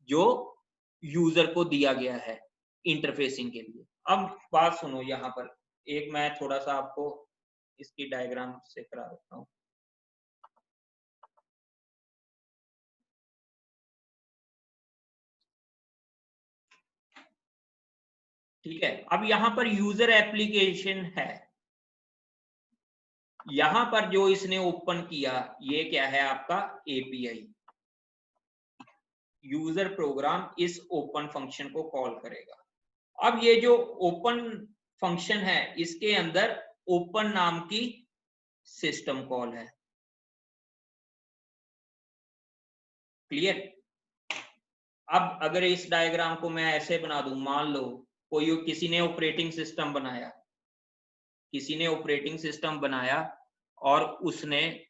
जो यूजर को दिया गया है इंटरफेसिंग के लिए। अब बात सुनो, यहाँ पर एक मैं थोड़ा सा आपको इसकी डायग्राम से करा देता हूँ। ठीक है, अब यहाँ पर यूजर एप्लीकेशन है, यहां पर जो इसने ओपन किया ये क्या है, आपका एपीआई। यूजर प्रोग्राम इस ओपन फंक्शन को कॉल करेगा। अब ये जो ओपन फंक्शन है इसके अंदर ओपन नाम की सिस्टम कॉल है। क्लियर? अब अगर इस डायग्राम को मैं ऐसे बना दूं, मान लो कोई किसी ने ऑपरेटिंग सिस्टम बनाया, और उसने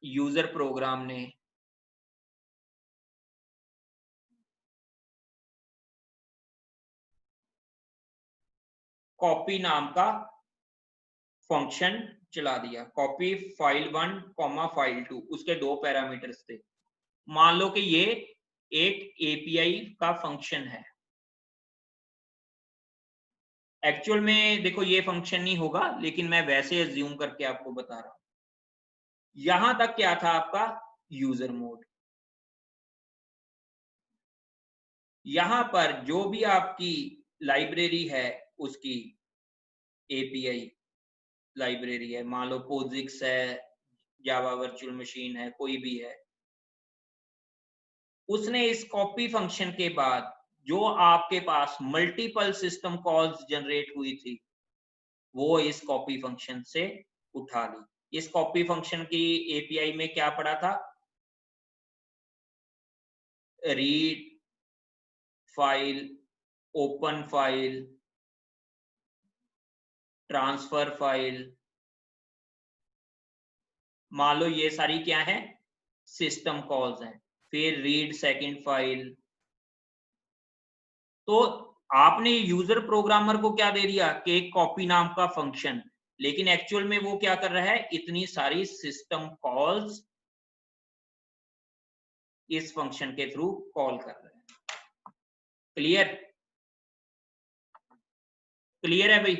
यूजर प्रोग्राम ने कॉपी नाम का फंक्शन चला दिया, कॉपी file1, file2, उसके दो पैरामीटर्स थे। मान लो कि ये एक एपीआई का फंक्शन है। एक्चुअल में देखो ये फंक्शन नहीं होगा, लेकिन मैं वैसे अज्यूम करके आपको बता रहा हूं। यहां तक क्या था आपका यूजर मोड। यहां पर जो भी आपकी लाइब्रेरी है उसकी एपीआई लाइब्रेरी है, मान लो पोजिक्स है, जावा वर्चुअल मशीन है, कोई भी है, उसने इस कॉपी फंक्शन के बाद जो आपके पास मल्टीपल सिस्टम कॉल्स जनरेट हुई थी वो इस कॉपी फंक्शन से उठा ली। इस कॉपी फंक्शन की एपीआई में क्या पड़ा था, read file, open file, transfer file, मान लो ये सारी क्या है, सिस्टम कॉल्स हैं। फिर रीड सेकंड फाइल। तो आपने यूजर प्रोग्रामर को क्या दे दिया कि एक कॉपी नाम का फंक्शन, लेकिन एक्चुअल में वो क्या कर रहा है, इतनी सारी सिस्टम कॉल्स इस फंक्शन के थ्रू कॉल कर रहा है। क्लियर? क्लियर है भाई?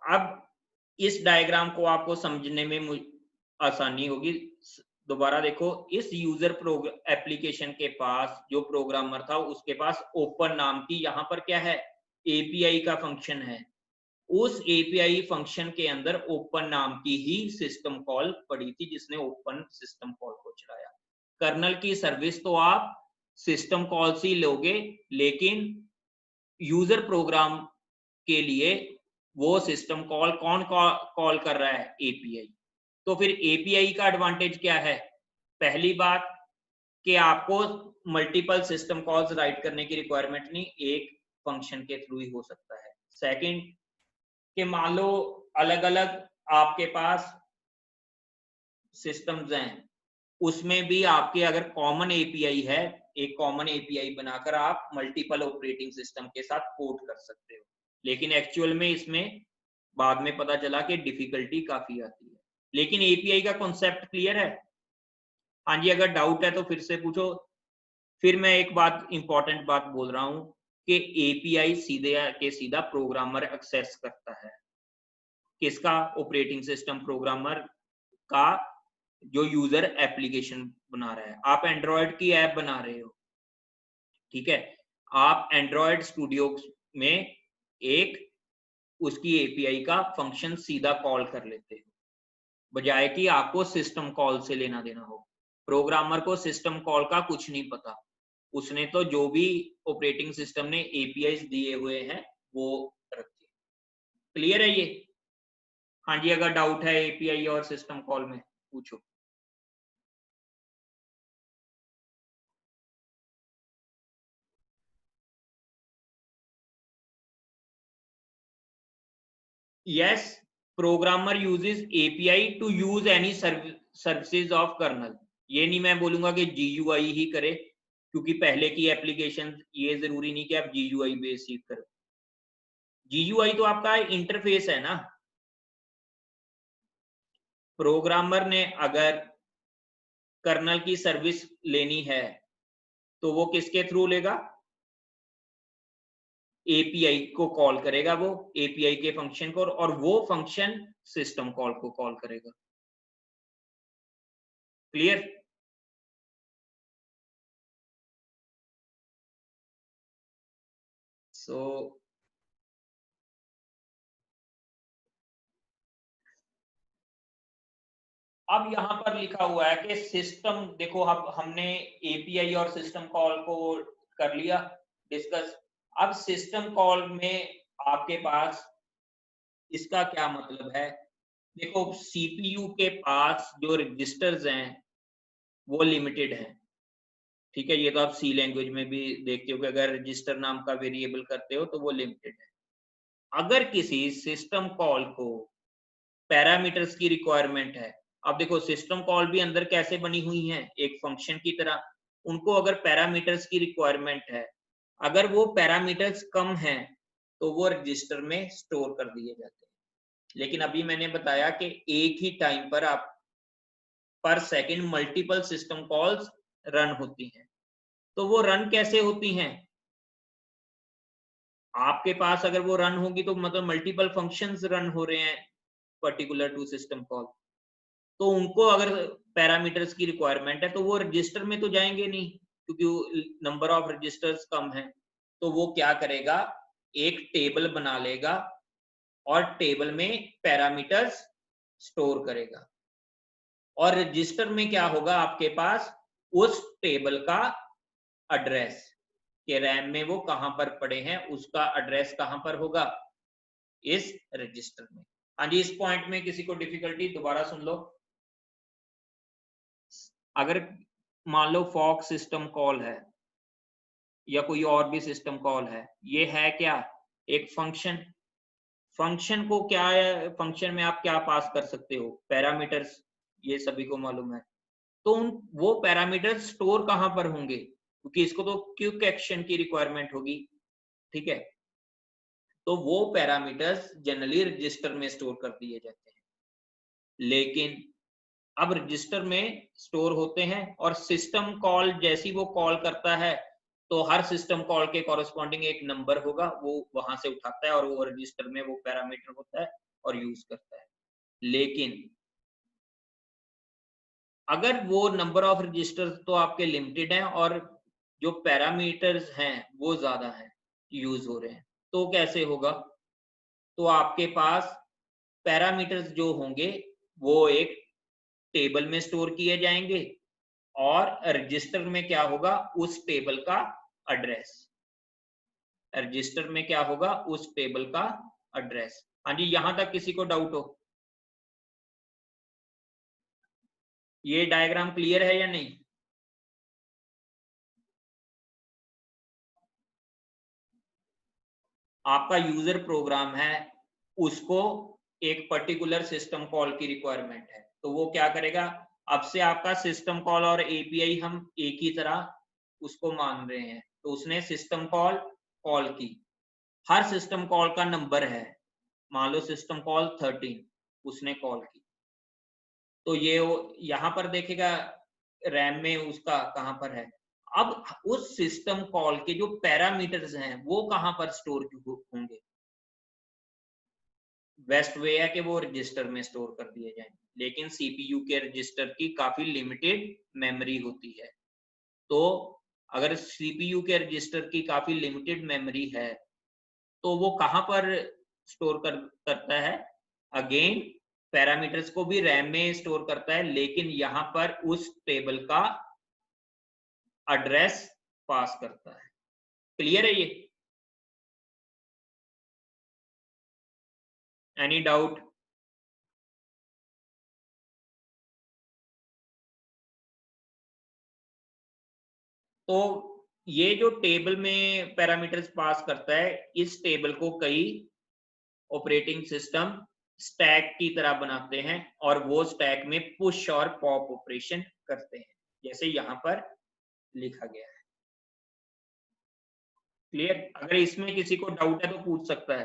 अब इस डायग्राम को आपको समझने में आसानी होगी। दोबारा देखो, इस यूजर एप्लीकेशन के पास जो प्रोग्रामर था उसके पास ओपन नाम की यहाँ पर क्या है, एपीआई का फंक्शन है। उस एपीआई फंक्शन के अंदर ओपन नाम की ही सिस्टम कॉल पड़ी थी जिसने ओपन सिस्टम कॉल को चलाया। कर्नल की सर्विस तो आप सिस्टम कॉल्स ही लोगे, लेकिन यूजर प्रोग्राम के लिए वो सिस्टम कॉल कौन कॉल कर रहा है, एपीआई। तो फिर एपीआई का एडवांटेज क्या है, पहली बात कि आपको मल्टीपल सिस्टम कॉल्स राइट करने की रिक्वायरमेंट नहीं, एक फंक्शन के थ्रू ही हो सकता है। सेकंड कि मान लो अलग अलग आपके पास सिस्टम्स हैं, उसमें भी आपके अगर कॉमन एपीआई है, एक कॉमन एपीआई बनाकर आप मल्टीपल ऑपरेटिंग सिस्टम के साथ पोर्ट कर सकते हो। लेकिन एक्चुअल में इसमें बाद में पता चला कि डिफिकल्टी काफी आती है। लेकिन एपीआई का कॉन्सेप्ट क्लियर है? हाँ जी, अगर डाउट है तो फिर से पूछो। फिर मैं एक बात इंपॉर्टेंट बात बोल रहा हूं कि एपीआई सीधे के सीधा प्रोग्रामर एक्सेस करता है। किसका? ऑपरेटिंग सिस्टम प्रोग्रामर का, जो यूजर एप्लीकेशन बना रहा है। आप एंड्रॉयड की ऐप बना रहे हो, ठीक है, आप एंड्रॉयड स्टूडियो में एक उसकी एपीआई का फंक्शन सीधा कॉल कर लेते हो, बजाय कि आपको सिस्टम कॉल से लेना देना हो। प्रोग्रामर को सिस्टम कॉल का कुछ नहीं पता, उसने तो जो भी ऑपरेटिंग सिस्टम ने एपीआई दिए हुए हैं वो रखे। क्लियर है ये? हाँ जी, अगर डाउट है एपीआई और सिस्टम कॉल में पूछो। Yes, programmer uses API to use any services of kernel। ये नहीं मैं बोलूंगा कि GUI ही करे, क्योंकि पहले की एप्लीकेशन ये जरूरी नहीं कि आप GUI बेस ही करो। GUI तो आपका इंटरफेस है ना। प्रोग्रामर ने अगर कर्नल की सर्विस लेनी है तो वो किसके थ्रू लेगा? एपीआई को कॉल करेगा, वो एपीआई के फंक्शन को, और वो फंक्शन सिस्टम कॉल को कॉल करेगा। क्लियर? सो अब यहां पर लिखा हुआ है कि सिस्टम, देखो अब हमने एपीआई और सिस्टम कॉल को कर लिया डिस्कस। अब सिस्टम कॉल में आपके पास इसका क्या मतलब है? देखो सीपीयू के पास जो रजिस्टर्स हैं वो लिमिटेड हैं, ठीक है। ये तो आप सी लैंग्वेज में भी देखते हो कि अगर रजिस्टर नाम का वेरिएबल करते हो तो वो लिमिटेड है। अगर किसी सिस्टम कॉल को पैरामीटर्स की रिक्वायरमेंट है, अब देखो सिस्टम कॉल भी अंदर कैसे बनी हुई है, एक फंक्शन की तरह। उनको अगर पैरामीटर्स की रिक्वायरमेंट है, अगर वो पैरामीटर्स कम हैं तो वो रजिस्टर में स्टोर कर दिए जाते हैं। लेकिन अभी मैंने बताया कि एक ही टाइम पर आप पर second multiple system calls run होती हैं। तो वो रन कैसे होती हैं? आपके पास अगर वो रन होगी तो मतलब मल्टीपल फंक्शंस रन हो रहे हैं पर्टिकुलर टू सिस्टम कॉल, तो उनको अगर पैरामीटर्स की रिक्वायरमेंट है तो वो रजिस्टर में तो जाएंगे नहीं, क्योंकि नंबर ऑफ रजिस्टर्स कम है। तो वो क्या करेगा, एक टेबल बना लेगा और टेबल में पैरामीटर्स स्टोर करेगा। और रजिस्टर में क्या होगा, आपके पास उस टेबल का एड्रेस, के रैम में वो कहां पर पड़े हैं उसका एड्रेस कहां पर होगा, इस रजिस्टर में। हाँ जी, इस पॉइंट में किसी को डिफिकल्टी दोबारा सुन लो। अगर मान लो फॉक सिस्टम कॉल है या कोई और भी सिस्टम कॉल है, ये है क्या, एक फंक्शन। फंक्शन को क्या है, फंक्शन में आप क्या पास कर सकते हो, पैरामीटर्स, ये सभी को मालूम है। तो उन वो पैरामीटर्स स्टोर कहां पर होंगे, क्योंकि इसको तो क्विक एक्शन की रिक्वायरमेंट होगी, ठीक है। तो वो पैरामीटर्स जनरली रजिस्टर में स्टोर कर दिए जाते हैं। लेकिन अब रजिस्टर में स्टोर होते हैं और सिस्टम कॉल जैसी वो कॉल करता है तो हर सिस्टम कॉल के कॉरेस्पॉन्डिंग एक नंबर होगा, वो वहां से उठाता है और वो रजिस्टर में वो पैरामीटर होता है और यूज करता है। लेकिन अगर वो नंबर ऑफ रजिस्टर्स तो आपके लिमिटेड हैं और जो पैरामीटर्स हैं वो ज्यादा हैं, यूज हो रहे हैं, तो कैसे होगा? तो आपके पास पैरामीटर्स जो होंगे वो एक टेबल में स्टोर किए जाएंगे और रजिस्टर में क्या होगा, उस टेबल का एड्रेस। रजिस्टर में क्या होगा, उस टेबल का एड्रेस। हाँ जी, यहां तक किसी को डाउट हो? ये डायग्राम क्लियर है या नहीं? आपका यूजर प्रोग्राम है, उसको एक पर्टिकुलर सिस्टम कॉल की रिक्वायरमेंट है, तो वो क्या करेगा, अब से आपका सिस्टम कॉल और एपीआई हम एक ही तरह उसको मान रहे हैं, तो उसने सिस्टम कॉल कॉल की, हर सिस्टम कॉल का नंबर है, मान लो सिस्टम कॉल 13 उसने कॉल की, तो ये यहाँ पर देखेगा रैम में उसका कहां पर है। अब उस सिस्टम कॉल के जो पैरामीटर्स हैं वो कहां पर स्टोर होंगे? बेस्ट वे है कि वो रजिस्टर में स्टोर कर दिए जाएं, लेकिन सीपीयू के रजिस्टर की काफी लिमिटेड मेमोरी होती है, तो अगर सीपीयू के रजिस्टर की काफी लिमिटेड मेमोरी है तो वो कहां पर स्टोर करता है? अगेन पैरामीटर्स को भी रैम में स्टोर करता है, लेकिन यहां पर उस टेबल का एड्रेस पास करता है। क्लियर है ये? Any doubt? तो ये जो टेबल में पैरामीटर्स पास करता है, इस टेबल को कई ऑपरेटिंग सिस्टम स्टैक की तरह बनाते हैं और वो स्टैक में पुश और पॉप ऑपरेशन करते हैं, जैसे यहां पर लिखा गया है। क्लियर? अगर इसमें किसी को डाउट है तो पूछ सकता है।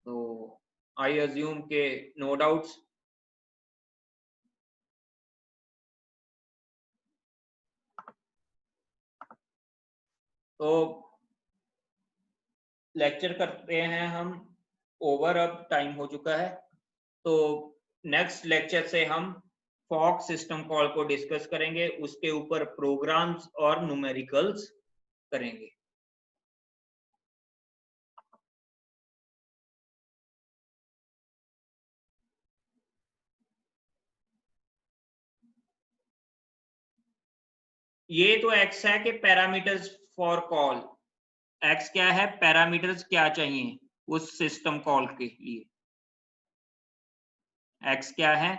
तो आई अज्यूम के नो डाउट्स। तो लेक्चर करते हैं हम ओवर, अब टाइम हो चुका है, तो नेक्स्ट लेक्चर से हम फॉक सिस्टम कॉल को डिस्कस करेंगे, उसके ऊपर प्रोग्राम्स और न्यूमेरिकल्स करेंगे। ये तो एक्स है कि पैरामीटर्स फॉर कॉल, एक्स क्या है, पैरामीटर्स क्या चाहिए उस सिस्टम कॉल के लिए। एक्स क्या है,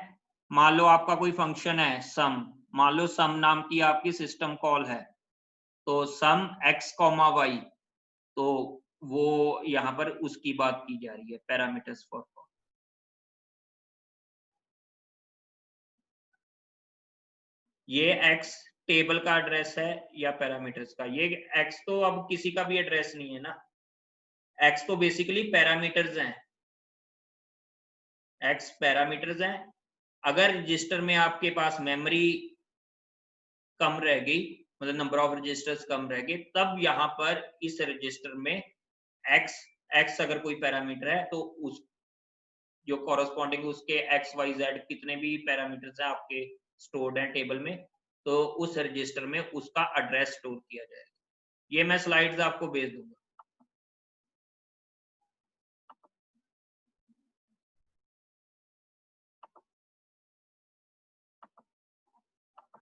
मान लो आपका कोई फंक्शन है सम, मान लो सम नाम की आपकी सिस्टम कॉल है, तो सम एक्स कॉमा वाई, तो वो यहाँ पर उसकी बात की जा रही है, पैरामीटर्स फॉर कॉल। ये एक्स टेबल का एड्रेस है या पैरामीटर्स का? ये एक्स तो अब किसी का भी एड्रेस नहीं है ना, एक्स तो बेसिकली पैरामीटर्स हैं, एक्स पैरामीटर्स हैं। अगर रजिस्टर में आपके पास मेमोरी कम रह गई, मतलब नंबर ऑफ रजिस्टर्स कम रह गए, तब यहाँ पर इस रजिस्टर में एक्स, एक्स अगर कोई पैरामीटर है तो उस जो कॉरस्पॉन्डिंग उसके एक्स वाई जेड कितने भी पैरामीटर्स हैं आपके स्टोर्ड हैं टेबल में, तो उस रजिस्टर में उसका एड्रेस स्टोर किया जाएगा। ये मैं स्लाइड्स आपको भेज दूंगा।